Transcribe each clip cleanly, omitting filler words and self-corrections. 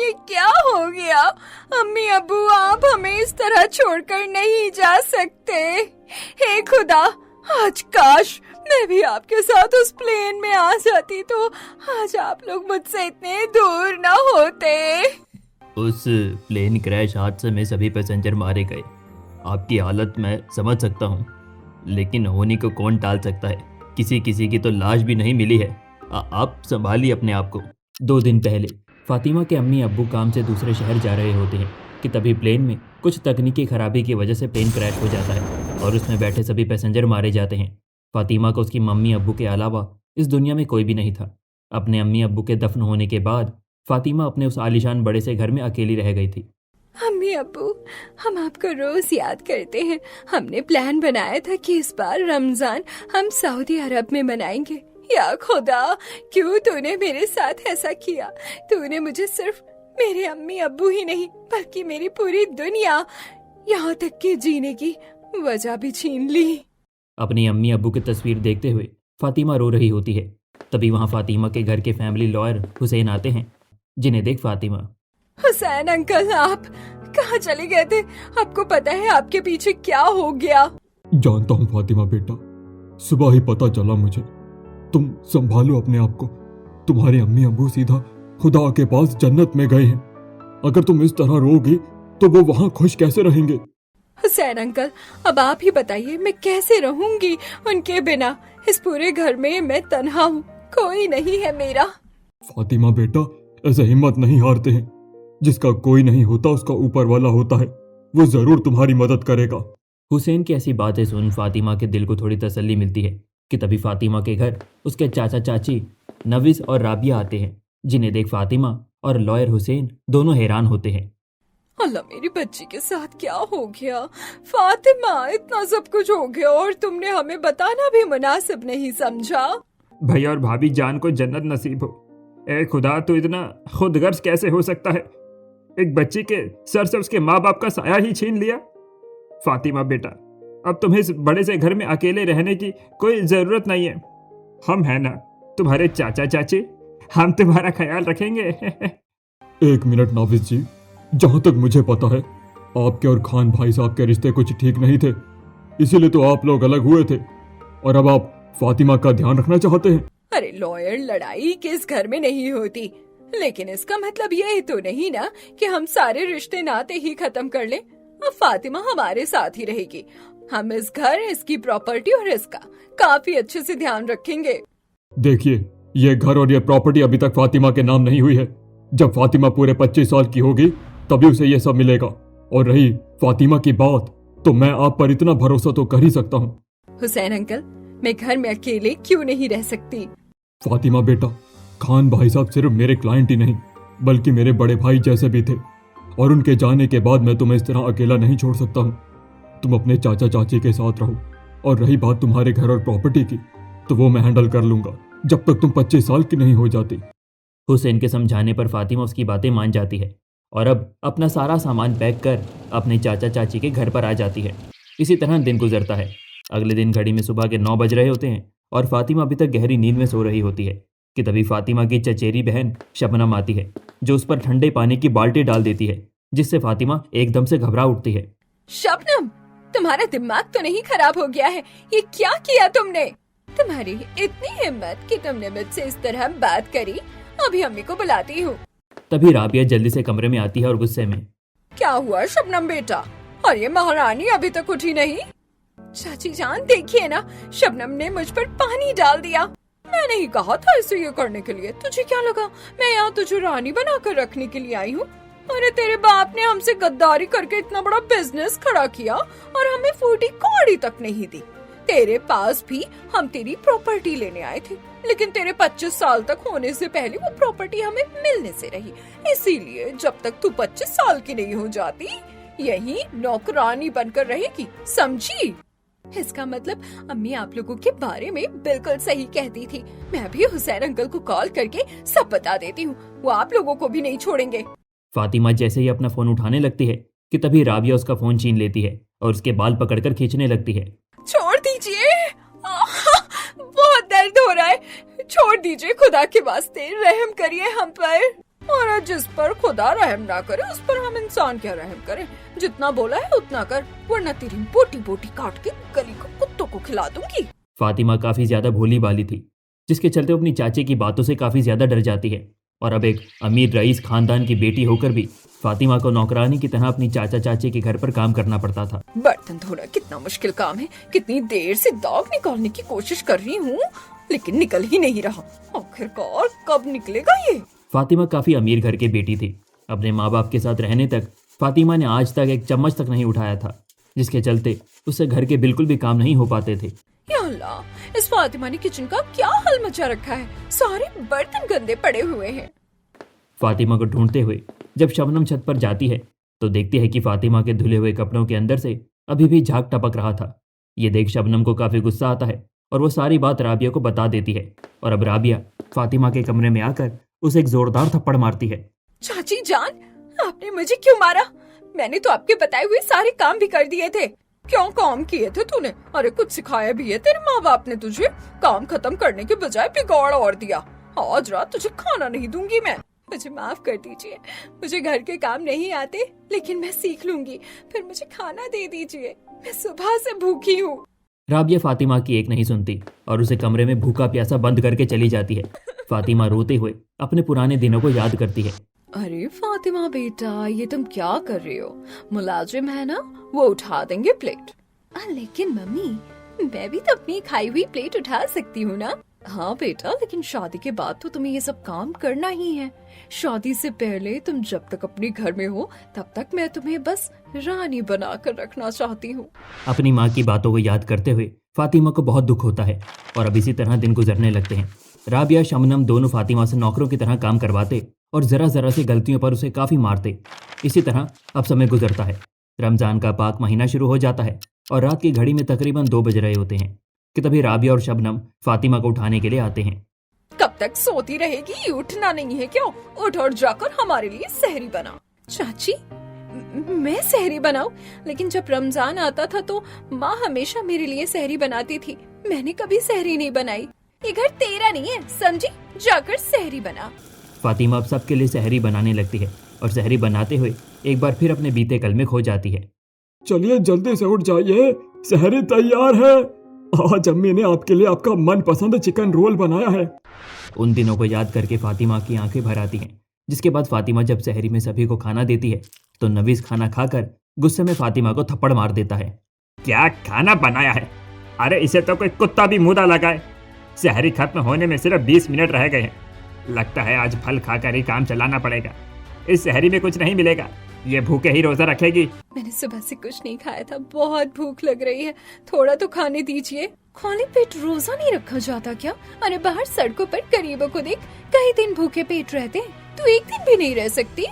ये क्या हो गया? अम्मी अब्बू, आप हमें इस तरह छोड़कर नहीं जा सकते। हे खुदा, आज काश मैं भी आपके साथ उस प्लेन में आ जाती तो आज आप लोग मुझसे इतने दूर ना होते। उस प्लेन क्रैश हादसे में सभी पैसेंजर मारे गए। आपकी हालत मैं समझ सकता हूँ, लेकिन होने को कौन टाल सकता है। किसी किसी की तो लाश भी नहीं मिली है। आप संभालिए अपने आप को। 2 दिन पहले फातिमा के अम्मी अब्बू काम से दूसरे शहर जा रहे होते हैं कि तभी प्लेन में कुछ तकनीकी खराबी की वजह से प्लेन क्रैश हो जाता है और उसमें बैठे सभी पैसेंजर मारे जाते हैं। फातिमा को उसकी मम्मी अब्बू के अलावा इस दुनिया में कोई भी नहीं था। अपने अम्मी अब्बू के दफन होने के बाद फातिमा अपने उस आलीशान बड़े से घर में अकेली रह गई थी। अम्मी अब्बू, हम आपको रोज याद करते हैं। हमने प्लान बनाया था कि इस बार रमजान हम सऊदी अरब में मनाएंगे। या खुदा, क्यों तूने मेरे साथ ऐसा किया? तूने मुझे सिर्फ मेरे अम्मी अब्बू ही नहीं बल्कि मेरी पूरी दुनिया, यहाँ तक कि जीने की वजह भी छीन ली। अपनी अम्मी अब्बू की तस्वीर देखते हुए फातिमा रो रही होती है। तभी वहाँ फातिमा के घर के फैमिली लॉयर हुसैन आते हैं, जिन्हें देख फातिमा, हुसैन अंकल, आप कहाँ चले गए थे? आपको पता है आपके पीछे क्या हो गया? जानता हूँ फातिमा बेटा, सुबह ही पता चला मुझे। तुम संभालो अपने आप को। तुम्हारे अम्मी अब्बू सीधा खुदा के पास जन्नत में गए हैं। अगर तुम इस तरह रोगी तो वो वहाँ खुश कैसे रहेंगे? हुसैन अंकल, अब आप ही बताइए, मैं कैसे रहूंगी उनके बिना? इस पूरे घर में मैं तन्हा हूँ, कोई नहीं है मेरा। फातिमा बेटा, ऐसे हिम्मत नहीं हारते हैं। जिसका कोई नहीं होता उसका ऊपर वाला होता है, वो जरूर तुम्हारी मदद करेगा। हुसैन की ऐसी बातें सुन फातिमा के दिल को थोड़ी तसल्ली मिलती है कि तभी फातिमा के घर उसके चाचा चाची नवीस और राबिया आते हैं, जिन्हें देख फातिमा और लॉयर हुसैन दोनों हैरान होते हैं। अल्लाह, मेरी बच्ची के साथ क्या हो गया? फातिमा, इतना सब कुछ हो गया और तुमने हमें बताना भी मुनासिब नहीं समझा। भैया और भाभी जान को जन्नत नसीब हो। ए खुदा, तो इतना खुदगर्ज कैसे हो सकता है? एक बच्ची के सर से उसके माँ बाप का साया ही छीन लिया। फातिमा बेटा, अब तुम्हें इस बड़े से घर में अकेले रहने की कोई जरूरत नहीं है। हम हैं ना, तुम्हारे चाचा चाची, हम तुम्हारा ख्याल रखेंगे। 1 मिनट नाविस जी, जहाँ तक मुझे पता है आपके और खान भाई साहब के रिश्ते कुछ ठीक नहीं थे, इसीलिए तो आप लोग अलग हुए थे और अब आप फातिमा का ध्यान रखना चाहते हैं। अरे लॉयर, लड़ाई किस घर में नहीं होती, लेकिन इसका मतलब ये तो नहीं ना कि हम सारे रिश्ते नाते ही खत्म कर लें। अब फातिमा हमारे साथ ही रहेगी। हम इस घर, इसकी प्रॉपर्टी और इसका काफी अच्छे से ध्यान रखेंगे। देखिए, ये घर और ये प्रॉपर्टी अभी तक फातिमा के नाम नहीं हुई है। जब फातिमा पूरे 25 साल की होगी तभी उसे ये सब मिलेगा। और रही फातिमा की बात, तो मैं आप पर इतना भरोसा तो कर ही सकता हूँ। हुसैन अंकल, मैं घर में अकेले क्यों नहीं रह सकती? फातिमा बेटा, खान भाई साहब सिर्फ मेरे क्लाइंट ही नहीं बल्कि मेरे बड़े भाई जैसे भी थे, और उनके जाने के बाद मैं तुम्हें इस तरह अकेला नहीं छोड़ सकता हूँ। तुम अपने चाचा चाची के साथ रहो, और रही बात तुम्हारे घर और प्रॉपर्टी की, तो वो मैं हैंडल कर लूंगा जब तक तुम 25 साल की नहीं हो जाती। हुसैन के समझाने पर फातिमा उसकी बातें मान जाती है और अब अपना सारा सामान पैक कर अपने चाचा चाची के घर पर आ जाती है। इसी तरह दिन गुजरता है। अगले दिन घड़ी में सुबह के 9 बज रहे होते हैं और फातिमा अभी तक गहरी नींद में सो रही होती है कि तभी फातिमा की चचेरी बहन शबनम आती है, जो उस पर ठंडे पानी की बाल्टी डाल देती है, जिससे फातिमा एकदम से घबरा उठती है। शबनम, तुम्हारा दिमाग तो नहीं खराब हो गया है? ये क्या किया तुमने? तुम्हारी इतनी हिम्मत कि तुमने मुझसे इस तरह बात करी? अभी अम्मी को बुलाती हूँ। तभी राबिया जल्दी से कमरे में आती है और गुस्से में, क्या हुआ शबनम बेटा? और ये महारानी अभी तक उठी नहीं? चाची जान, देखिए ना, शबनम ने मुझ पर पानी डाल दिया। मैं नहीं कहा था इसे ये करने के लिए। तुझे क्या लगा मैं यहाँ तुझे रानी बनाकर रखने के लिए आई हूँ? अरे तेरे बाप ने हमसे गद्दारी करके इतना बड़ा बिजनेस खड़ा किया और हमें फूटी कौड़ी तक नहीं दी। तेरे पास भी हम तेरी प्रॉपर्टी लेने आए थे, लेकिन तेरे 25 साल तक होने से पहले वो प्रॉपर्टी हमें मिलने से रही। इसीलिए जब तक तू 25 साल की नहीं हो जाती, यही नौकरानी बनकर रहेगी, समझी? इसका मतलब अम्मी आप लोगों के बारे में बिल्कुल सही कहती थी। मैं भी हुसैन अंकल को कॉल करके सब बता देती हूँ, वो आप लोगों को भी नहीं छोड़ेंगे। फातिमा जैसे ही अपना फोन उठाने लगती है कि तभी राबिया उसका फोन छीन लेती है और उसके बाल पकड़कर खींचने लगती है। छोड़ दीजिए, बहुत दर्द हो रहा है, छोड़ दीजिए, खुदा के वास्ते रहम करिए हम पर। और जिस पर खुदा रहम ना करे उस पर हम इंसान क्या रहम करें। जितना बोला है उतना कर, वरना तेरी बोटी बोटी काट के गली को कुत्तों को खिला दूंगी। फातिमा काफ़ी ज़्यादा भोली भाली थी, जिसके चलते अपनी चाची की बातों से काफ़ी ज़्यादा डर जाती है। और अब एक अमीर रईस खानदान की बेटी होकर भी फातिमा को नौकरानी की तरह अपनी चाचा चाची के घर पर काम करना पड़ता था। बर्तन धोना कितना मुश्किल काम है। कितनी देर से दाग निकालने की कोशिश कर रही हूँ, लेकिन निकल ही नहीं रहा। आखिरकार कब निकलेगा ये। फातिमा काफ़ी अमीर घर की बेटी थी। अपने माँ बाप के साथ रहने तक फातिमा ने आज तक एक चम्मच तक नहीं उठाया था, जिसके चलते उससे घर के बिल्कुल भी काम नहीं हो पाते थे। या अल्लाह, इस फातिमा ने किचन का क्या हाल मचा रखा है। सारे बर्तन गंदे पड़े हुए हैं। फातिमा को ढूंढते हुए जब शबनम छत पर जाती है तो देखती है कि फातिमा के धुले हुए कपड़ों के अंदर से अभी भी झाग टपक रहा था। ये देख शबनम को काफ़ी गुस्सा आता है और वो सारी बात राबिया को बता देती है। और अब राबिया फातिमा के कमरे में आकर उसे एक जोरदार थप्पड़ मारती है। चाची जान, आपने मुझे क्यों मारा? मैंने तो आपके बताए हुए सारे काम भी कर दिए थे। क्यों काम किए थे तूने? अरे कुछ सिखाया भी है तेरे माँ बाप ने तुझे? काम खत्म करने के बजाय बिगाड़ और दिया। आज रात तुझे खाना नहीं दूंगी मैं। मुझे माफ कर दीजिए, मुझे घर के काम नहीं आते, लेकिन मैं सीख लूंगी। फिर मुझे खाना दे दीजिए, मैं सुबह से भूखी हूँ। राबिया फातिमा की एक नहीं सुनती और उसे कमरे में भूखा प्यासा बंद करके चली जाती है। फातिमा रोते हुए अपने पुराने दिनों को याद करती है। अरे फातिमा बेटा, ये तुम क्या कर रही हो? मुलाजिम है ना, वो उठा देंगे प्लेट। लेकिन मम्मी, मैं भी तो अपनी खाई हुई प्लेट उठा सकती हूँ ना। हाँ बेटा, लेकिन शादी के बाद तो तुम्हें ये सब काम करना ही है। शादी से पहले तुम जब तक अपने घर में हो तब तक मैं तुम्हें बस रानी बना कर रखना चाहती हूँ। अपनी माँ की बातों को याद करते हुए फातिमा को बहुत दुख होता है और अब इसी तरह दिन गुजरने लगते हैं। राबिया शबनम दोनों फातिमा से नौकरों की तरह काम करवाते और जरा जरा सी गलतियों पर उसे काफ़ी मारते। इसी तरह अब समय गुजरता है। रमजान का पाक महीना शुरू हो जाता है और रात की घड़ी में तकरीबन 2 बज रहे होते हैं कि तभी राबिया और शबनम फातिमा को उठाने के लिए आते हैं। कब तक सोती रहेगी? उठना नहीं है क्यों? उठ और जाकर हमारे लिए सहरी बना। चाची, मैं सहरी बनाऊं? लेकिन जब रमजान आता था तो माँ हमेशा मेरे लिए सहरी बनाती थी। मैंने कभी सहरी नहीं बनाई। ये घर तेरा नहीं है, समझी? जाकर सहरी बना। फातिमा अब सबके लिए सहरी बनाने लगती है और सहरी बनाते हुए एक बार फिर अपने बीते कल में खो जाती है। चलिए जल्दी से उठ जाइए, सहरी तैयार है। आज अम्मी ने आपके लिए आपका मनपसंद चिकन रोल बनाया है। उन दिनों को याद करके फातिमा की आंखें भर आती हैं। जिसके बाद फातिमा जब सहरी में सभी को खाना देती है तो नवीस खाना खाकर गुस्से में फातिमा को थप्पड़ मार देता है। क्या खाना बनाया है? अरे इसे तो कोई कुत्ता भी मुदा लगाए। सहरी खत्म होने में सिर्फ 20 मिनट रह गए हैं। लगता है आज फल खाकर ही काम चलाना पड़ेगा। इस सहरी में कुछ नहीं मिलेगा, ये भूखे ही रोजा रखेगी। मैंने सुबह से कुछ नहीं खाया था, बहुत भूख लग रही है, थोड़ा तो खाने दीजिए। खाली पेट रोजा नहीं रखा जाता क्या? अरे बाहर सड़कों पर गरीबों को देख, कई दिन भूखे पेट रहते, तू एक दिन भी नहीं रह सकती।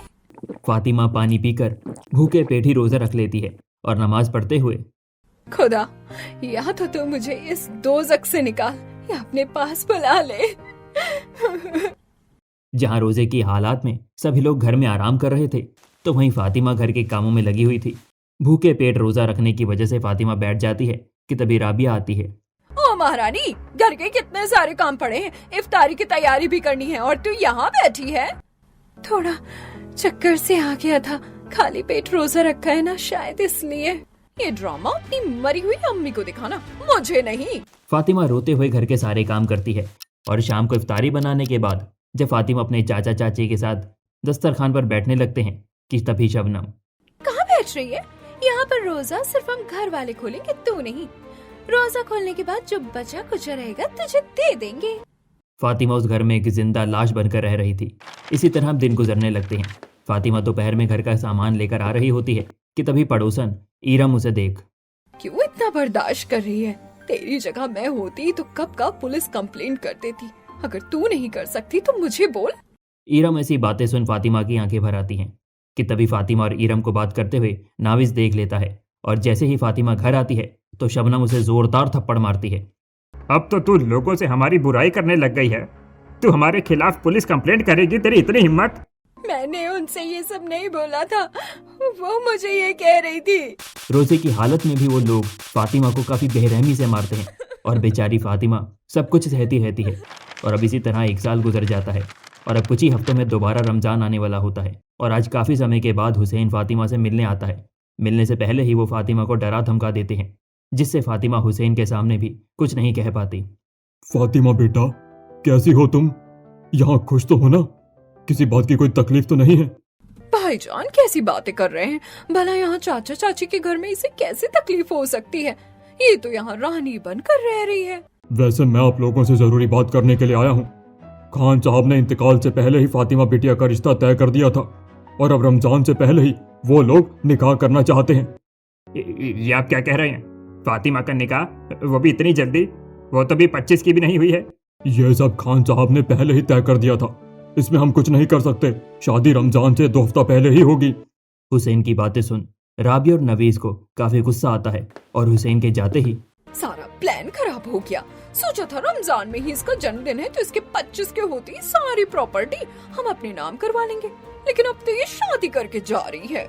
फातिमा पानी पीकर भूखे पेट ही रोजा रख लेती है और नमाज पढ़ते हुए, खुदा, या तो तू मुझे इस दोज़ख से निकाल या अपने पास बुला ले। जहाँ रोजे की हालात में सभी लोग घर में आराम कर रहे थे तो वहीं फातिमा घर के कामों में लगी हुई थी। भूखे पेट रोजा रखने की वजह से फातिमा बैठ जाती है कि तभी राबिया आती है। ओ महारानी, घर के कितने सारे काम पड़े हैं, इफ्तारी की तैयारी भी करनी है और तू यहाँ बैठी है। थोड़ा चक्कर से आ गया था, खाली पेट रोजा रखा है ना, शायद इसलिए। ये ड्रामा अपनी मरी हुई अम्मी को दिखाना, मुझे नहीं। फातिमा रोते हुए घर के सारे काम करती है और शाम को इफ्तारी बनाने के बाद जब फातिमा अपने चाचा चाची के साथ दस्तरखान पर बैठने लगते हैं कि तभी शबनम, कहाँ बैठ रही है? यहाँ पर रोजा सिर्फ हम घर वाले खोलेंगे, तू नहीं। रोजा खोलने के बाद जो बचा कुचा रहेगा तुझे दे देंगे। फातिमा उस घर में एक जिंदा लाश बनकर रह रही थी। इसी तरह दिन गुजरने लगते हैं। फातिमा दोपहर में घर का सामान लेकर आ रही होती है कि तभी पड़ोसन ईरम उसे देख, क्यों इतना बर्दाश्त कर रही है? तेरी जगह मैं होती तो कब का पुलिस कंप्लेंट कर देती। अगर तू नहीं कर सकती तो मुझे बोल। ईरम ऐसी बातें सुन फातिमा की आंखें भर आती हैं कि तभी फातिमा और ईरम को बात करते हुए नाविस देख लेता है और जैसे ही फातिमा घर आती है तो शबनम उसे जोरदार थप्पड़ मारती है। अब तो तू लोगों से हमारी बुराई करने लग गई है। तू हमारे खिलाफ पुलिस कंप्लेंट करेगी? तेरी इतनी हिम्मत? मैंने उनसे ये सब नहीं बोला था, वो मुझे ये कह रही थी। रोजे की हालत में भी वो लोग फातिमा को काफी बेरहमी से मारते हैं और बेचारी फातिमा सब कुछ सहती रहती है। और अब इसी तरह 1 साल गुजर जाता है और अब कुछ ही हफ्तों में दोबारा रमज़ान आने वाला होता है और आज काफ़ी समय के बाद हुसैन फ़ातिमा से मिलने आता है। मिलने से पहले ही वो फ़ातिमा को डरा धमका देते हैं, जिससे फ़ातिमा हुसैन के सामने भी कुछ नहीं कह पाती। फातिमा बेटा, कैसी हो तुम? यहाँ खुश तो हो ना? किसी बात की कोई तकलीफ तो नहीं है? भाईजान कैसी बातें कर रहे हैं? भला यहाँ चाचा चाची के घर में इसे कैसे तकलीफ हो सकती है? ये तो यहाँ रानी बनकर रह रही है। वैसे मैं आप लोगों से जरूरी बात करने के लिए आया हूँ। खान साहब ने इंतकाल से पहले ही फातिमा बिटिया का रिश्ता तय कर दिया था और अब रमजान से पहले ही वो लोग निकाह करना चाहते हैं। ये आप क्या कह रहे हैं? फातिमा का निकाह, वो भी इतनी जल्दी? वो तो भी 25 की भी नहीं हुई है। ये सब खान साहब ने पहले ही तय कर दिया था, इसमें हम कुछ नहीं कर सकते। शादी रमजान से 2 हफ्ता पहले ही होगी। हुसैन की बातें सुन राबी और नवीस को काफ़ी गुस्सा आता है और हुसैन के जाते ही सारा प्लान खराब हो गया। सोचा था रमजान में ही इसका जन्मदिन है तो इसके 25 के होती सारी प्रॉपर्टी हम अपने नाम करवा लेंगे, लेकिन अब तो ये शादी करके जा रही है।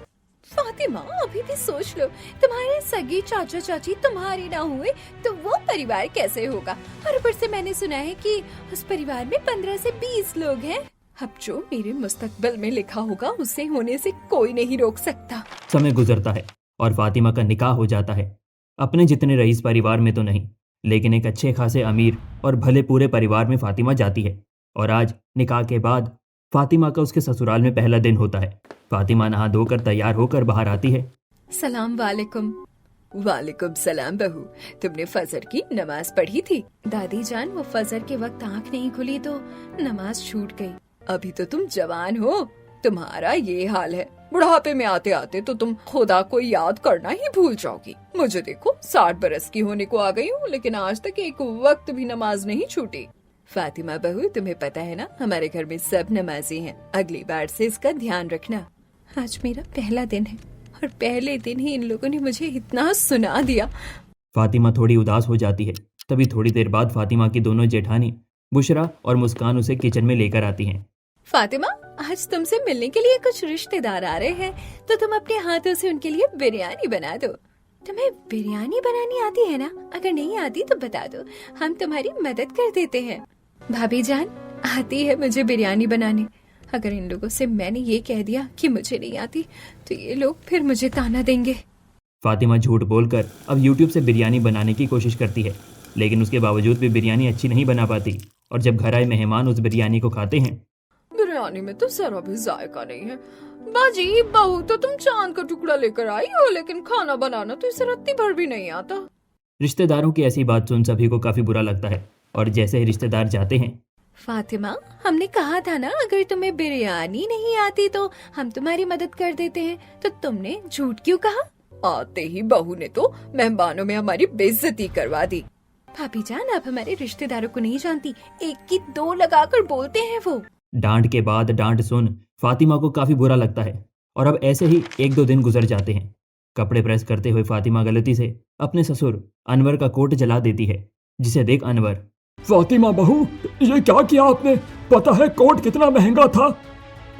फातिमा अभी भी सोच लो, तुम्हारे सगे चाचा चाची तुम्हारे ना हुए तो वो परिवार कैसे होगा? और ऊपर से मैंने सुना है कि उस परिवार में 15 से 20 लोग हैं। अब जो मेरे मुस्तकबिल में लिखा होगा उसे होने से कोई नहीं रोक सकता। समय गुजरता है और फातिमा का निकाह हो जाता है। अपने जितने रईस परिवार में तो नहीं, लेकिन एक अच्छे खासे अमीर और भले पूरे परिवार में फातिमा जाती है। और आज निकाह के बाद फातिमा का उसके ससुराल में पहला दिन होता है। फातिमा नहा धोकर तैयार होकर बाहर आती है। सलाम वालेकुम। वालेकुम सलाम बहू, तुमने फजर की नमाज पढ़ी थी? दादी जान, वो फजर के वक्त आंख नहीं खुली तो नमाज छूट गई। अभी तो तुम जवान हो, तुम्हारा ये हाल है। बुढ़ापे में आते आते तो तुम खुदा को याद करना ही भूल जाओगी। मुझे देखो 60 बरस की होने को आ गई हूँ, लेकिन आज तक एक वक्त भी नमाज नहीं छूटी। फातिमा बहू, तुम्हें पता है ना, हमारे घर में सब नमाजी हैं। अगली बार से इसका ध्यान रखना। आज मेरा पहला दिन है और पहले दिन ही इन लोगों ने मुझे इतना सुना दिया। फातिमा थोड़ी उदास हो जाती है। तभी थोड़ी देर बाद फातिमा की दोनों जेठानी बुशरा और मुस्कान उसे किचन में लेकर आती हैं। फातिमा, आज तुमसे मिलने के लिए कुछ रिश्तेदार आ रहे हैं, तो तुम अपने हाथों से उनके लिए बिरयानी बना दो। तुम्हें बिरयानी बनानी आती है ना? अगर नहीं आती तो बता दो, हम तुम्हारी मदद कर देते हैं। भाभी जान, आती है मुझे बिरयानी बनाने। अगर इन लोगों से मैंने ये कह दिया कि मुझे नहीं आती तो ये लोग फिर मुझे ताना देंगे। फातिमा झूठ बोलकर अब YouTube से बिरयानी बनाने की कोशिश करती है, लेकिन उसके बावजूद भी बिरयानी अच्छी नहीं बना पाती। और जब घर आए मेहमान उस बिरयानी को खाते हैं, बिरयानी में तो जरा भी जायका नहीं है। बाजी बहू, तो तुम चांद का टुकड़ा लेकर आई हो, लेकिन खाना बनाना तो इसे रत्ती भर भी नहीं आता। रिश्तेदारों की ऐसी बात सुन सभी को काफी बुरा लगता है और जैसे ही रिश्तेदार जाते हैं, फातिमा, हमने कहा था ना अगर तुम्हें बिरयानी नहीं आती तो हम तुम्हारी मदद कर देते हैं, तो तुमने झूठ क्यों कहा? आते ही बहू ने तो मेहमानों में हमारी बेइज्जती करवा दी। भाभी जान, आप हमारे रिश्तेदारों को नहीं जानती, एक की दो लगाकर बोलते हैं वो। डांट के बाद डांट सुन फातिमा को काफी बुरा लगता है और अब ऐसे ही 1-2 दिन गुजर जाते हैं। कपड़े प्रेस करते हुए फातिमा गलती से अपने ससुर अनवर का कोट जला देती है, जिसे देख अनवर, फातिमा बहू, ये क्या किया आपने? पता है कोट कितना महंगा था?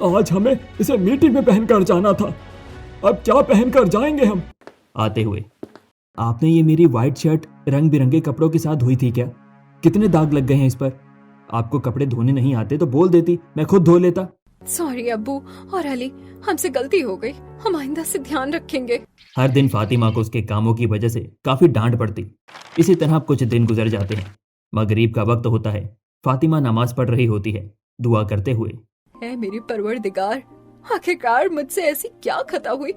आज हमें इसे मीटिंग में पहनकर जाना था, अब क्या पहनकर जाएंगे हम? आते हुए, आपने ये मेरी व्हाइट शर्ट रंग बिरंगे कपड़ों के साथ धोई थी क्या? कितने दाग लग गए हैं इस पर? आपको कपड़े धोने नहीं आते तो बोल देती, मैं खुद धो लेता। सॉरी अब्बू और अली, हमसे गलती हो गई, हम आइंदा से ध्यान रखेंगे। हर दिन फातिमा को उसके कामों की वजह से काफी डांट पड़ती। इसी तरह कुछ दिन गुजर जाते हैं। मगरिब का वक्त होता है। फातिमा नमाज पढ़ रही होती है, दुआ करते हुए, है मेरी परवरदिगार, आखिरकार मुझसे ऐसी क्या खता हुई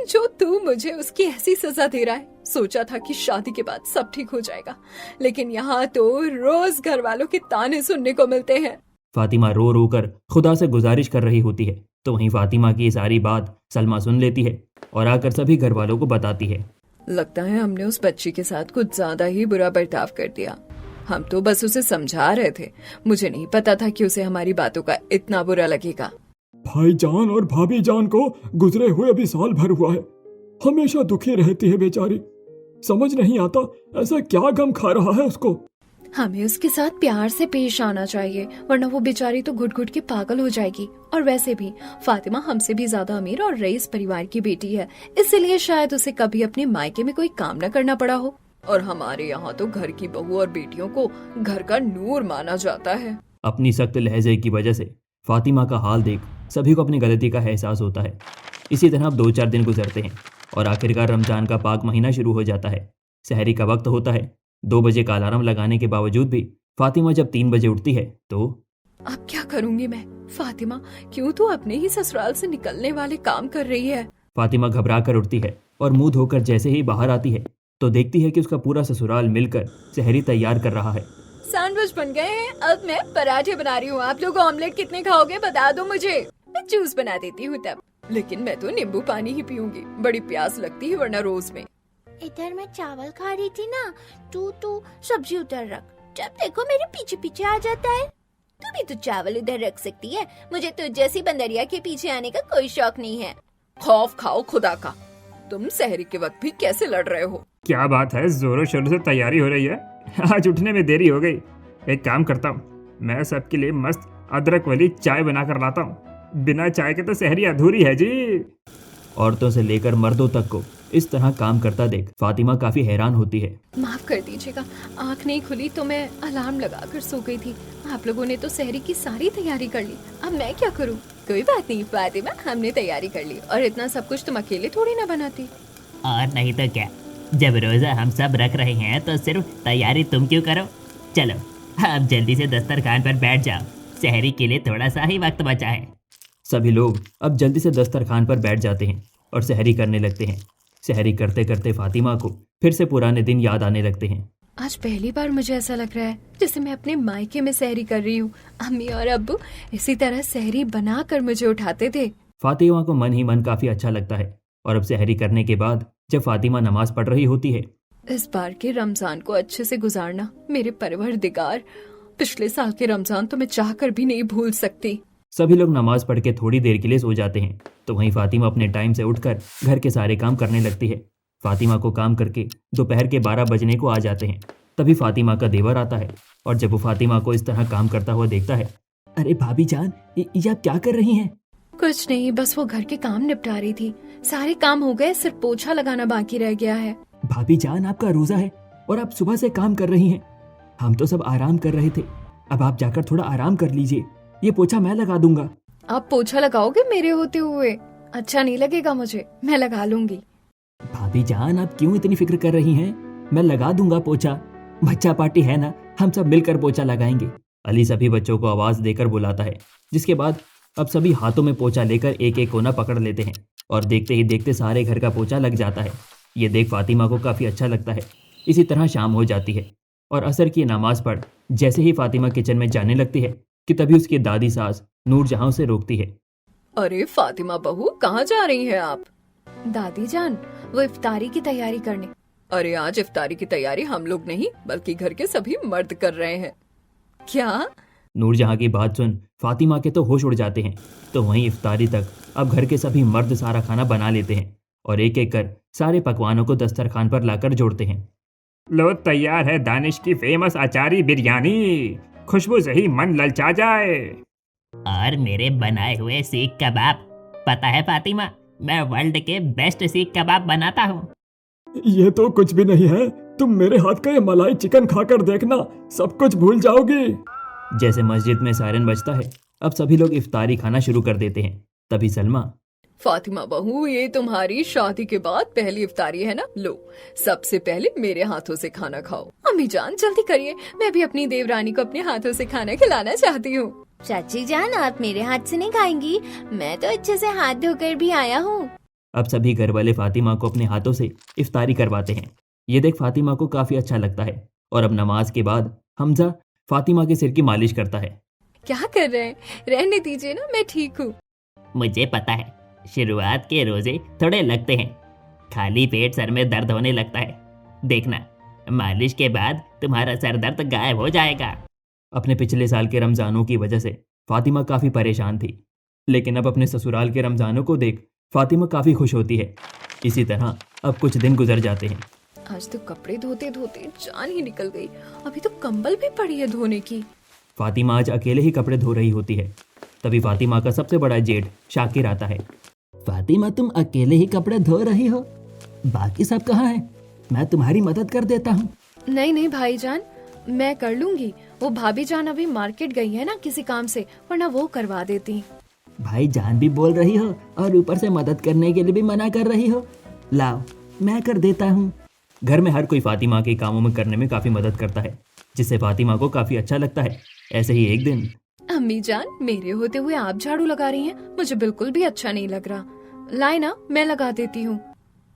जो तू मुझे उसकी ऐसी सजा दे रहा है। सोचा था कि शादी के बाद सब ठीक हो जाएगा, लेकिन यहाँ तो रोज घर वालों के ताने सुनने को मिलते हैं। फातिमा रो रो कर खुदा से गुजारिश कर रही होती है, तो वहीं फातिमा की ये सारी बात सलमा सुन लेती है और आकर सभी घर वालों को बताती है। लगता है हमने उस बच्ची के साथ कुछ ज्यादा ही बुरा बर्ताव कर दिया। हम तो बस उसे समझा रहे थे, मुझे नहीं पता था कि उसे हमारी बातों का इतना बुरा लगेगा। भाईजान और भाभी जान को गुजरे हुए अभी साल भर हुआ है, हमेशा दुखी रहती है बेचारी। समझ नहीं आता ऐसा क्या गम खा रहा है उसको। हमें उसके साथ प्यार से पेश आना चाहिए, वरना वो बेचारी तो घुट घुट के पागल हो जाएगी। और वैसे भी फातिमा हमसे भी ज्यादा अमीर और रईस परिवार की बेटी है, इसलिए शायद उसे कभी अपने मायके में कोई काम न करना पड़ा हो। और हमारे यहाँ तो घर की बहू और बेटियों को घर का नूर माना जाता है। अपनी सख्त लहजे की वजह से फातिमा का हाल देख सभी को अपनी गलती का एहसास होता है। इसी तरह अब 2-4 दिन गुजरते हैं और आखिरकार रमजान का पाक महीना शुरू हो जाता है। सहरी का वक्त होता है। 2 बजे का अलार्म लगाने के बावजूद भी फातिमा जब 3 बजे उठती है तो अब क्या करूंगी मैं? फातिमा, क्यों तू अपने ही ससुराल से निकलने वाले काम कर रही है? फातिमा घबरा कर उठती है और मुंह धोकर जैसे ही बाहर आती है तो देखती है कि उसका पूरा ससुराल मिलकर सहरी तैयार कर रहा है। सैंडविच बन गए हैं, अब मैं पराठे बना रही हूँ। आप लोग ऑमलेट कितने खाओगे बता दो मुझे, मैं जूस बना देती हूँ तब। लेकिन मैं तो नींबू पानी ही पीऊंगी, बड़ी प्यास लगती है वरना रोज में। इधर मैं चावल खा रही थी ना, तू सब्जी उधर रख। जब देखो मेरे पीछे पीछे आ जाता है। तू भी तो चावल उधर रख सकती है, मुझे तो जैसी बंदरिया के पीछे आने का कोई शौक नहीं है। खौफ खाओ खुदा का, तुम सहरी के वक्त भी कैसे लड़ रहे हो? क्या बात है, जोरों शोरों से तैयारी हो रही है। आज उठने में देरी हो गई। एक काम करता हूँ, मैं सबके लिए मस्त अदरक वाली चाय बना कर लाता हूँ। बिना चाय के तो सहरी अधूरी है जी। औरतों से लेकर मर्दों तक को इस तरह काम करता देख फातिमा काफी हैरान होती है। माफ कर दीजिएगा, आँख नहीं खुली तो मैं अलार्म लगाकर सो गई थी। आप लोगों ने तो सहरी की सारी तैयारी कर ली, अब मैं क्या करूँ? कोई बात नहीं फातिमा, हमने तैयारी कर ली और इतना सब कुछ तुम अकेले थोड़ी ना बनाती। और नहीं तो क्या, जब रोजा हम सब रख रहे हैं तो सिर्फ तैयारी तुम क्यों करो। चलो अब जल्दी से दस्तरखान पर बैठ जाओ, सहरी के लिए थोड़ा सा ही वक्त बचा है। सभी लोग अब जल्दी से दस्तरखान पर बैठ जाते हैं और सहरी करने लगते हैं। सहरी करते करते फातिमा को फिर से पुराने दिन याद आने लगते हैं। आज पहली बार मुझे ऐसा लग रहा है जैसे मैं अपने मायके में सहरी कर रही हूँ। अम्मी और अब्बू इसी तरह सहरी बना कर मुझे उठाते थे। फातिमा को मन ही मन काफी अच्छा लगता है और अब सहरी करने के बाद जब फातिमा नमाज पढ़ रही होती है, इस बार के रमजान को अच्छे से गुजारना मेरे परवरदिगार। पिछले साल के रमजान तो मैं चाहकर भी नहीं भूल सकती। सभी लोग नमाज पढ़ के थोड़ी देर के लिए सो जाते हैं तो वहीं फातिमा अपने टाइम से उठकर घर के सारे काम करने लगती है। फातिमा को काम करके दोपहर के 12 बजने को आ जाते हैं। तभी फातिमा का देवर आता है और जब वो फातिमा को इस तरह काम करता हुआ देखता है, अरे भाभी जान, ये आप क्या कर रही हैं? कुछ नहीं, बस वो घर के काम निपटा रही थी। सारे काम हो गए, सिर्फ पोछा लगाना बाकी रह गया है। भाभी जान, आपका रोजा है और आप सुबह से काम कर रही हैं। हम तो सब आराम कर रहे थे, अब आप जाकर थोड़ा आराम कर लीजिए, ये पोछा मैं लगा दूंगा। आप पोछा लगाओगे मेरे होते हुए? अच्छा नहीं लगेगा मुझे, मैं लगा लूंगी। भाभी जान, आप क्यों इतनी फिक्र कर रही हैं? मैं लगा दूंगा पोछा, बच्चा पार्टी है ना, हम सब मिलकर पोछा लगाएंगे। अली सभी बच्चों को आवाज देकर बुलाता है, जिसके बाद अब सभी हाथों में पोछा लेकर एक एक कोना पकड़ लेते हैं और देखते ही देखते सारे घर का पोछा लग जाता है। ये देख फातिमा को काफी अच्छा लगता है। इसी तरह शाम हो जाती है और असर की नमाज पढ़ जैसे ही फातिमा किचन में जाने लगती है कि तभी उसकी दादी सास नूरजहां उसे रोकती है। अरे फातिमा बहू, कहाँ जा रही हैं आप? दादी जान, वो इफ्तारी की तैयारी करने। अरे आज इफ्तारी की तैयारी हम लोग नहीं बल्कि घर के सभी मर्द कर रहे हैं। क्या? नूरजहां की बात सुन फातिमा के तो होश उड़ जाते हैं। तो वहीं इफ्तारी तक अब घर के सभी मर्द सारा खाना बना लेते हैं और एक एक कर सारे पकवानों को दस्तरखान पर लाकर जोड़ते हैं। लो तैयार है दानिश की फेमस अचारी बिरयानी, खुशबू से ही मन ललचा जाए। और मेरे बनाए हुए सीख कबाब। पता है फातिमा, मैं वर्ल्ड के बेस्ट सीख कबाब बनाता हूँ। ये तो कुछ भी नहीं है, तुम मेरे हाथ का ये मलाई चिकन खाकर देखना, सब कुछ भूल जाओगी। जैसे मस्जिद में सायरन बजता है, अब सभी लोग इफ्तारी खाना शुरू कर देते हैं। तभी सलमा, फातिमा बहू, ये तुम्हारी शादी के बाद पहली इफ्तारी है ना, लो सबसे पहले मेरे हाथों से खाना खाओ। अम्मी जान जल्दी करिए, मैं भी अपनी देवरानी को अपने हाथों से खाना खिलाना चाहती हूँ। चाची जान, आप मेरे हाथ से नहीं खाएंगी? मैं तो अच्छे से हाथ धोकर भी आया हूँ। अब सभी घर वाले फातिमा को अपने हाथों से इफ्तारी करवाते हैं। ये देख फातिमा को काफी अच्छा लगता है और अब नमाज के बाद हमजा फातिमा के सिर की मालिश करता है। क्या कर रहे हैं? रहने दीजिए ना, मैं ठीक हूँ। मुझे पता है, शुरुआत के रोजे थोड़े लगते हैं, खाली पेट सर में दर्द होने लगता है। देखना, मालिश के बाद तुम्हारा सर दर्द गायब हो जाएगा। अपने पिछले साल के रमजानों की वजह से फातिमा काफी परेशान थी, लेकिन अब अपने ससुराल के रमजानों को देख फातिमा काफी खुश होती है। इसी तरह अब कुछ दिन गुजर जाते हैं। आज तो कपड़े धोते धोते जान ही निकल गई, अभी तो कंबल भी पड़ी है धोने की। फातिमा आज अकेले ही कपड़े धो रही होती है। तभी फातिमा का सबसे बड़ा जेठ शाकिर आता है। फातिमा, तुम अकेले ही कपड़े धो रही हो? बाकी सब कहाँ हैं? मैं तुम्हारी मदद कर देता हूँ। नहीं नहीं भाईजान, मैं कर लूंगी। वो भाभी जान अभी मार्केट गई है ना किसी काम से, वरना वो करवा देती। भाई जान भी बोल रही हो और ऊपर से मदद करने के लिए भी मना कर रही हो। लाओ मैं कर देता हूँ। घर में हर कोई फातिमा के कामों में करने में काफ़ी मदद करता है, जिससे फातिमा को काफ़ी अच्छा लगता है। ऐसे ही एक दिन अम्मी जान, मेरे होते हुए आप झाड़ू लगा रही हैं, मुझे बिल्कुल भी अच्छा नहीं लग रहा। लाए ना, मैं लगा देती हूँ।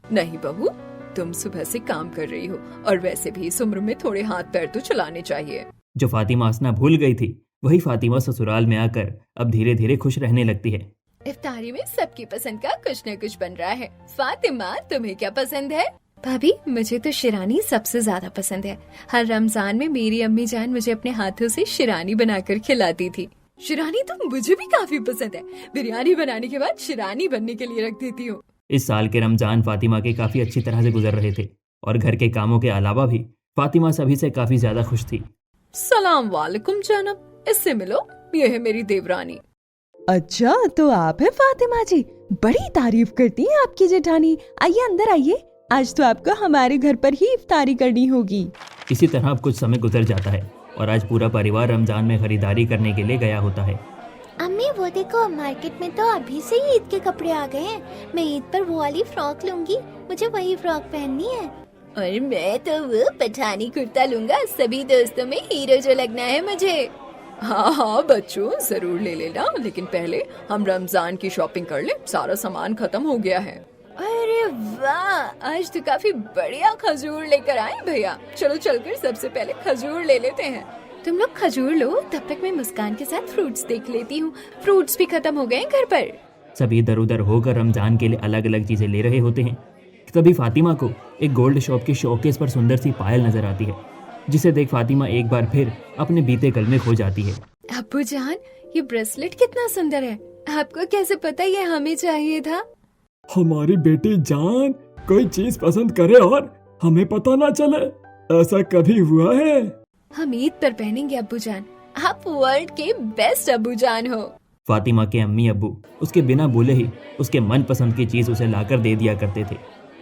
नहीं बहू, तुम सुबह से काम कर रही हो और वैसे भी इस उम्र में थोड़े हाथ पैर तो चलाने चाहिए। जो फातिमा हंसना भूल गई थी, वही फातिमा ससुराल में आकर अब धीरे धीरे खुश रहने लगती है। इफ्तारी में सबकी पसंद का कुछ न कुछ बन रहा है। फातिमा, तुम्हें क्या पसंद है? भाभी, मुझे तो शिरानी सबसे ज्यादा पसंद है। हर रमजान में मेरी अम्मी जान मुझे अपने हाथों से शिरानी बनाकर खिलाती थी। शिरानी तो मुझे भी काफी पसंद है। बिरयानी बनाने के बाद शिरानी बनने के लिए रख देती हूँ। इस साल के रमजान फातिमा के काफ़ी अच्छी तरह से गुजर रहे थे और घर के कामों के अलावा भी फातिमा सभी से काफ़ी ज़्यादा खुश थी। सलाम वालेकुम जनाब, इससे मिलो, ये है मेरी देवरानी। अच्छा, तो आप है फातिमा जी? बड़ी तारीफ करती हैं आपकी जेठानी। आइए अंदर आइए, आज तो आपको हमारे घर पर ही इफ्तारी करनी होगी। इसी तरह अब कुछ समय गुजर जाता है और आज पूरा परिवार रमजान में खरीदारी करने के लिए गया होता है। अम्मी वो देखो, मार्केट में तो अभी से ही ईद के कपड़े आ गए हैं। मैं ईद पर वो वाली फ्रॉक लूंगी, मुझे वही फ्रॉक पहननी है। और मैं तो वो पठानी कुर्ता लूंगा, सभी दोस्तों में हीरो जो लगना है मुझे। हाँ हाँ बच्चों, जरूर ले लेना, लेकिन पहले हम रमजान की शॉपिंग कर ले, सारा सामान खत्म हो गया है। अरे वाह, आज तो काफी बढ़िया खजूर लेकर आए भैया। चलो चलकर सबसे पहले खजूर ले लेते हैं। तुम लोग खजूर लो, तब तक मैं मुस्कान के साथ फ्रूट्स देख लेती हूँ। फ्रूट्स भी खत्म हो गए हैं घर पर। सभी इधर उधर होकर रमजान के लिए अलग अलग चीज़ें ले रहे होते हैं। तभी फातिमा को एक गोल्ड शॉप के शोकेस पर सुंदर सी पायल नजर आती है, जिसे देख फातिमा एक बार फिर अपने बीते कल में खो जाती है। अब्बू जान, ये ब्रेसलेट कितना सुंदर है। आपको कैसे पता ये हमें चाहिए था? हमारी बेटी जान कोई चीज पसंद करे और हमें पता ना चले, ऐसा कभी हुआ है? हम ईद पर पहनेंगे अब्बू जान। आप वर्ल्ड के बेस्ट अब्बू जान हो। फातिमा के अम्मी अब्बू उसके बिना बोले ही उसके मनपसंद की चीज़ उसे लाकर दे दिया करते थे,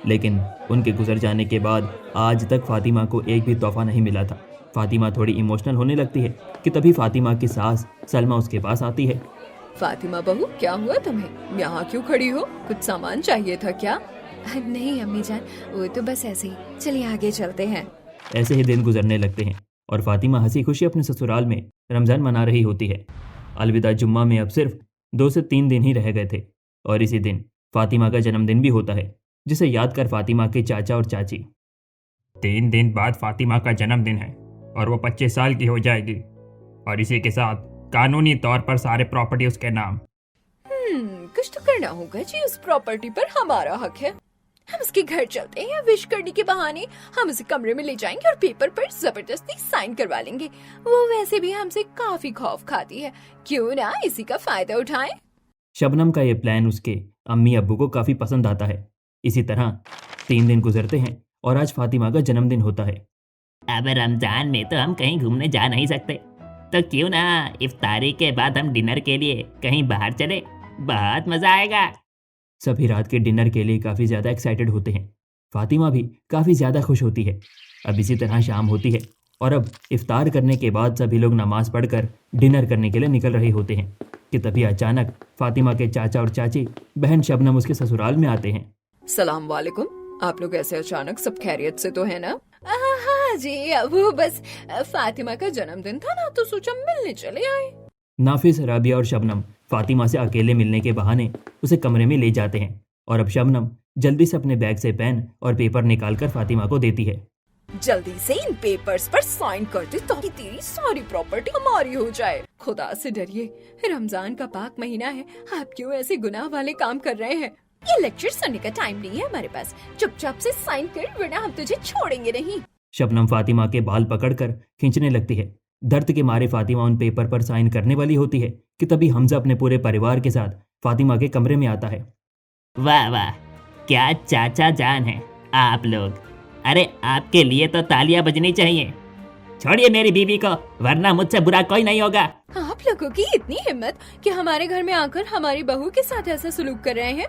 लेकिन उनके गुजर जाने के बाद आज तक फातिमा को एक भी तोहफा नहीं मिला था। फातिमा थोड़ी इमोशनल होने लगती है कि तभी फातिमा की सास सलमा उसके पास आती है। फातिमा बहू, क्या हुआ तुम्हें? यहाँ क्यों खड़ी हो? कुछ सामान चाहिए था क्या? नहीं अम्मी जान, वो तो बस ऐसे ही। चलिए आगे चलते हैं। ऐसे ही दिन गुजरने लगते हैं और फातिमा हंसी खुशी अपने ससुराल में रमज़ान मना रही होती है। अलविदा जुम्मा में अब सिर्फ 2 से 3 दिन ही रह गए थे और इसी दिन फातिमा का जन्मदिन भी होता है, जिसे याद कर फातिमा के चाचा और चाची 3 दिन बाद फातिमा का जन्मदिन है और वो 25 साल की हो जाएगी और इसी के साथ कानूनी तौर पर सारे प्रॉपर्टी उसके नाम। कुछ तो करना होगा जी, उस प्रॉपर्टी पर हमारा हक है। हम उसके घर चलते हैं, विश करने के बहाने हम उसे कमरे में ले जाएंगे और पेपर पर जबरदस्ती साइन करवा लेंगे। वो वैसे भी हमसे काफी खौफ खाती है, क्यों ना इसी का फायदा उठाएं। शबनम का ये प्लान उसके अम्मी अब्बू को काफ़ी पसंद आता है। इसी तरह 3 दिन गुजरते हैं और आज फातिमा का जन्मदिन होता है। अब रमजान में तो हम कहीं घूमने जा नहीं सकते, तो क्यों ना इफ्तारी के बाद हम डिनर के लिए कहीं बाहर चले, बहुत मजा आएगा। सभी रात के डिनर के लिए काफ़ी ज़्यादा एक्साइटेड होते हैं। फातिमा भी काफ़ी ज़्यादा खुश होती है। अब इसी तरह शाम होती है और अब इफ्तार करने के बाद सभी लोग नमाज पढ़कर डिनर करने के लिए निकल रहे होते हैं कि तभी अचानक फातिमा के चाचा और चाची बहन शबनम उसके ससुराल में आते हैं। सलाम वालेकुम, आप लोग ऐसे अचानक, सब खैरियत से तो है ना? हाँ जी, वो बस फातिमा का जन्मदिन था ना, तो सोचा मिलने चले आए। नाफिस, राबिया और शबनम फातिमा से अकेले मिलने के बहाने उसे कमरे में ले जाते हैं और अब शबनम जल्दी से अपने बैग से पेन और पेपर निकालकर फातिमा को देती है। जल्दी से इन पेपर्स पर साइन कर दे ताकि तेरी सारी प्रॉपर्टी हमारी हो जाए। खुदा से डरिए, रमजान का पाक महीना है, आप क्यों ऐसे गुनाह वाले काम कर रहे हैं? ये लेक्चर सुनने का टाइम नहीं है हमारे पास, चुपचाप से साइन कर, वरना हम तुझे छोड़ेंगे नहीं। शबनम फातिमा के बाल पकड़कर खींचने लगती है। दर्द के मारे फातिमा उन पेपर पर साइन करने वाली होती है कि तभी हमजा अपने पूरे परिवार के साथ फातिमा के कमरे में आता है। वाह वाह, क्या चाचा जान है आप लोग। अरे आपके लिए तो तालियां बजनी चाहिए। छोड़िए मेरी बीवी को, वरना मुझसे बुरा कोई नहीं होगा। आप लोगों की इतनी हिम्मत कि हमारे घर में आकर हमारी बहू के साथ ऐसा सलूक कर रहे हैं।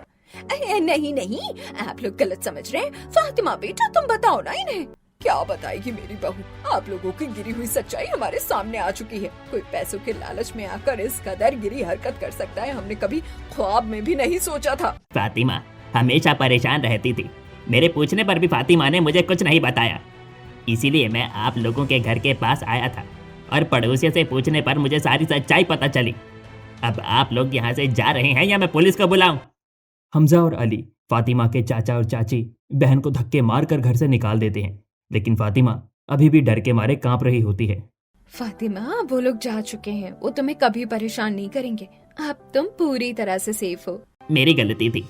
नहीं नहीं, आप लोग गलत समझ रहे हैं। फातिमा बेटा, तुम बताओ ना इन्हें क्या बताएगी मेरी बहू। आप लोगों की गिरी हुई सच्चाई हमारे सामने आ चुकी है। कोई पैसों के लालच में आकर इस कदर गिरी हरकत कर सकता है, हमने कभी ख्वाब में भी नहीं सोचा था। फातिमा हमेशा परेशान रहती थी। मेरे पूछने पर भी फातिमा ने मुझे कुछ नहीं बताया। इसीलिए मैं आप लोगों के घर के पास आया था और पड़ोसियों से पूछने पर मुझे सारी सच्चाई पता चली। अब आप लोग यहाँ से जा रहे हैं या मैं पुलिस को बुलाऊं? हमजा और अली फातिमा के चाचा और चाची बहन को धक्के मारकर घर से निकाल देते हैं, लेकिन फातिमा अभी भी डर के मारे कांप रही होती है। फातिमा वो लोग जा चुके हैं, वो तुम्हें कभी परेशान नहीं करेंगे। अब तुम पूरी तरह से सेफ हो। मेरी गलती थी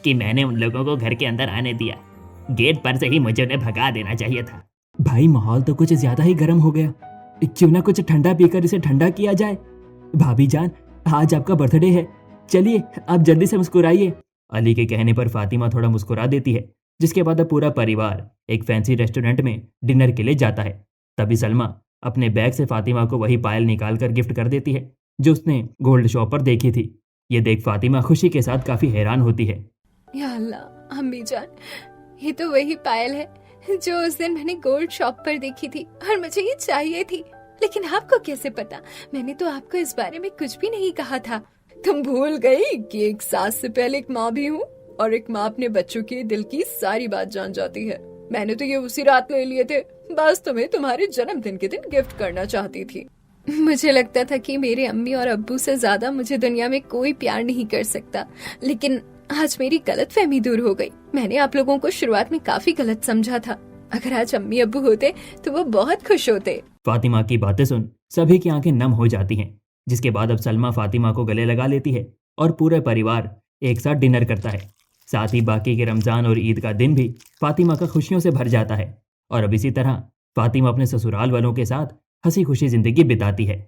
कि मैंने उन लोगों को घर के अंदर आने दिया। गेट पर से ही मुझे उन्हें भगा देना चाहिए था। भाई माहौल तो कुछ ज्यादा ही गर्म हो गया, क्यों ना कुछ ठंडा पीकर इसे ठंडा किया जाए। भाभी जान, आज आपका बर्थडे है, चलिए आप जल्दी से मुस्कुराइए। अली के कहने पर फातिमा थोड़ा मुस्कुरा देती है, जिसके बाद अब पूरा परिवार एक फैंसी रेस्टोरेंट में डिनर के लिए जाता है। तभी सलमा अपने बैग से फातिमा को वही पायल निकाल कर गिफ्ट कर देती है जो उसने गोल्ड शॉप पर देखी थी। ये देख फातिमा खुशी के साथ काफी हैरान होती है। या अल्लाह अम्मी जान, ये तो वही पायल है जो उस दिन मैंने गोल्ड शॉप पर देखी थी और मुझे ये चाहिए थी। लेकिन आपको कैसे पता? मैंने तो आपको इस बारे में कुछ भी नहीं कहा था। तुम भूल गई कि एक सास से पहले एक माँ भी हूँ और एक माँ अपने बच्चों के दिल की सारी बात जान जाती है। मैंने तो ये उसी रात ले लिए थे, बस तुम्हें तुम्हारे जन्मदिन के दिन गिफ्ट करना चाहती थी। मुझे लगता था कि मेरे अम्मी और अब्बू से ज्यादा मुझे दुनिया में कोई प्यार नहीं कर सकता, लेकिन आज मेरी गलतफहमी दूर हो गई। मैंने आप लोगों को शुरुआत में काफी गलत समझा था। अगर आज अम्मी अब्बू होते तो वो बहुत खुश होते। फातिमा की बातें सुन सभी की आंखें नम हो जाती हैं, जिसके बाद अब सलमा फातिमा को गले लगा लेती है और पूरा परिवार एक साथ डिनर करता है। साथ ही बाकी के रमजान और ईद का दिन भी फातिमा का खुशियों से भर जाता है और अब इसी तरह फातिमा अपने ससुराल वालों के साथ हंसी खुशी जिंदगी बिताती है।